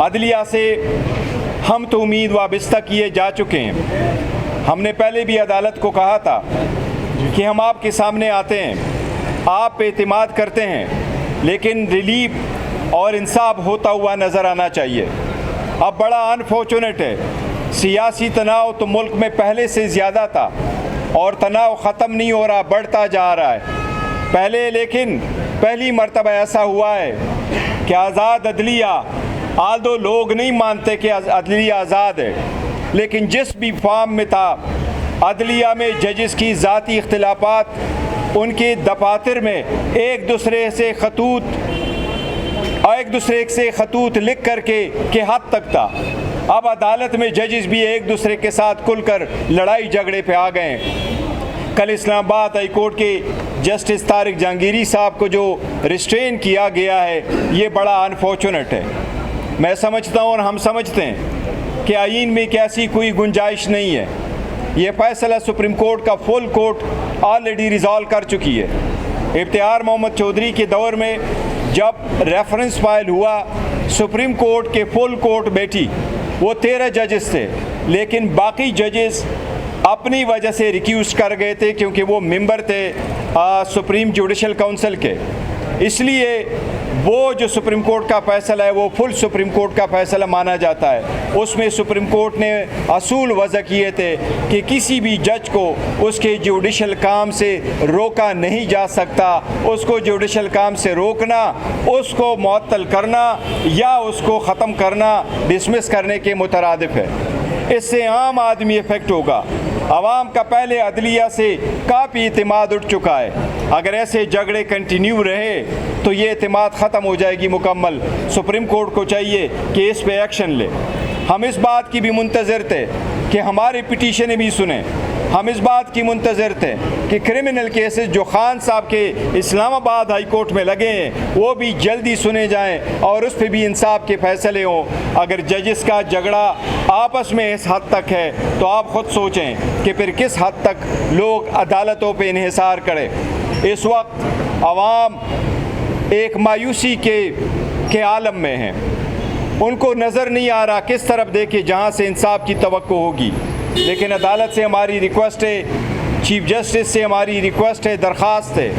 अदलिया से हम तो उम्मीद वाबस्ता किए जा चुके हैं। हमने पहले भी अदालत को कहा था कि हम आपके सामने आते हैं, आप पे एतमाद करते हैं, लेकिन रिलीफ और इंसाफ होता हुआ नज़र आना चाहिए। अब बड़ा अनफॉर्चुनेट है, सियासी तनाव तो मुल्क में पहले से ज़्यादा था और तनाव ख़त्म नहीं हो रहा, बढ़ता जा रहा है। लेकिन पहली मर्तबा ऐसा हुआ है कि आज़ाद अदलिया, आल्दो लोग नहीं मानते कि अदलिया आज़ाद है, लेकिन जिस भी फॉर्म में था अदलिया में जजेस की ज़ाती इख्तिलाफात, उनके दफातर में एक दूसरे से खतूत लिख करके के हद तक था। अब अदालत में जजेस भी एक दूसरे के साथ खुलकर लड़ाई झगड़े पे आ गए हैं। कल इस्लामाबाद हाई कोर्ट के जस्टिस तारिक जहांगीरी साहब को जो रिस्ट्रेन किया गया है, ये बड़ा अनफॉर्चुनेट है। मैं समझता हूँ और हम समझते हैं कि आईन में एक ऐसी कोई गुंजाइश नहीं है। ये फैसला सुप्रीम कोर्ट का फुल कोर्ट ऑलरेडी रिजॉल्व कर चुकी है। इफ्तियार मोहम्मद चौधरी के दौर में जब रेफरेंस फाइल हुआ, सुप्रीम कोर्ट के फुल कोर्ट बैठी, वो 13 जजेस थे, लेकिन बाकी जजेस अपनी वजह से रिक्यूज कर गए थे क्योंकि वो मेंबर थे सुप्रीम जुडिशल काउंसिल के। इसलिए वो जो सुप्रीम कोर्ट का फ़ैसला है वो फुल सुप्रीम कोर्ट का फ़ैसला माना जाता है। उसमें सुप्रीम कोर्ट ने असूल वज़ा किए थे कि किसी भी जज को उसके जुडिशल काम से रोका नहीं जा सकता। उसको जुडिशल काम से रोकना, उसको मुअत्तल करना या उसको ख़त्म करना, डिसमिस करने के मुतरादिफ है। इससे आम आदमी इफ़ेक्ट होगा। आवाम का पहले अदलिया से काफ़ी एतमाद उठ चुका है। अगर ऐसे झगड़े कंटिन्यू रहे तो ये एतमाद ख़त्म हो जाएगी मुकम्मल। सुप्रीम कोर्ट को चाहिए कि इस पे एक्शन ले। हम इस बात की भी मुंतज़र थे कि हमारे पिटीशन भी सुने। हम इस बात की मुंतज़र थे कि क्रिमिनल केसेस जो खान साहब के इस्लामाबाद हाई कोर्ट में लगे हैं वो भी जल्दी सुने जाएं और उस पर भी इंसाफ के फ़ैसले हों। अगर जजेस का झगड़ा आपस में इस हद तक है तो आप ख़ुद सोचें कि फिर किस हद तक लोग अदालतों पर इन्हिसार करें। इस वक्त आवाम एक मायूसी के आलम में हैं। उनको नज़र नहीं आ रहा किस तरफ देखे जहाँ से इंसाफ की तवक्को होगी। लेकिन अदालत से हमारी रिक्वेस्ट है, चीफ जस्टिस से हमारी रिक्वेस्ट है, दरख्वास्त है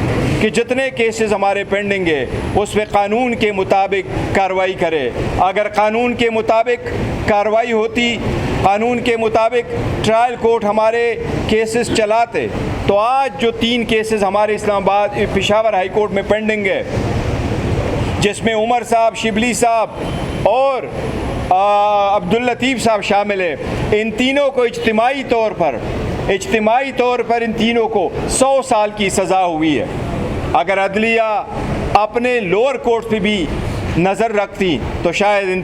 कि जितने केसेस हमारे पेंडिंग है उस पर कानून के मुताबिक कार्रवाई करे। अगर कानून के मुताबिक कार्रवाई होती, कानून के मुताबिक ट्रायल कोर्ट हमारे केसेस चलाते, तो आज जो 3 केसेस हमारे इस्लामाबाद पेशावर हाई कोर्ट में पेंडिंग है, जिसमें उमर साहब, शिबली साहब और अब्दुल लतीफ़ साहब शामिल है, इन तीनों को इज्तिमाई तौर पर इन तीनों को 100 साल की सज़ा हुई है। अगर अदलिया अपने लोअर कोर्ट पे भी नज़र रखती तो शायद इन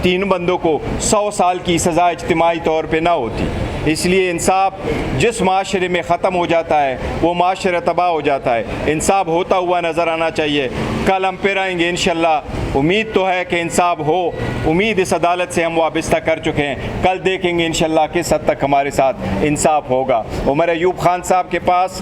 तीन बंदों को 100 साल की सज़ा इज्तिमाई तौर पे ना होती। इसलिए इंसाफ जिस माशरे में ख़त्म हो जाता है वो माशरा तबाह हो जाता है। इंसाफ होता हुआ नज़र आना चाहिए। कल हम फिर आएंगे इंशाल्लाह। उम्मीद तो है कि इंसाफ हो। उम्मीद इस अदालत से हम वाबस्ता कर चुके हैं। कल देखेंगे इंशाल्लाह किस हद तक हमारे साथ इंसाफ होगा। उमर अयूब खान साहब के पास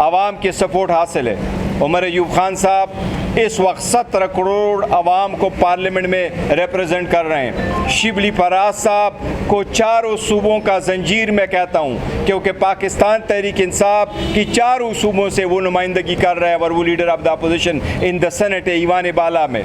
आवाम के सपोर्ट हासिल है। उमर अयूब खान साहब इस वक्त 17 करोड़ आवाम को पार्लियामेंट में रिप्रेजेंट कर रहे हैं। शिबली फराज साहब को चारों सूबों का जंजीर मैं कहता हूँ, क्योंकि पाकिस्तान तहरीक इंसाफ की चारों सूबों से वो नुमाइंदगी कर रहा है और वो leader of the opposition in the senate ईवान बाला में।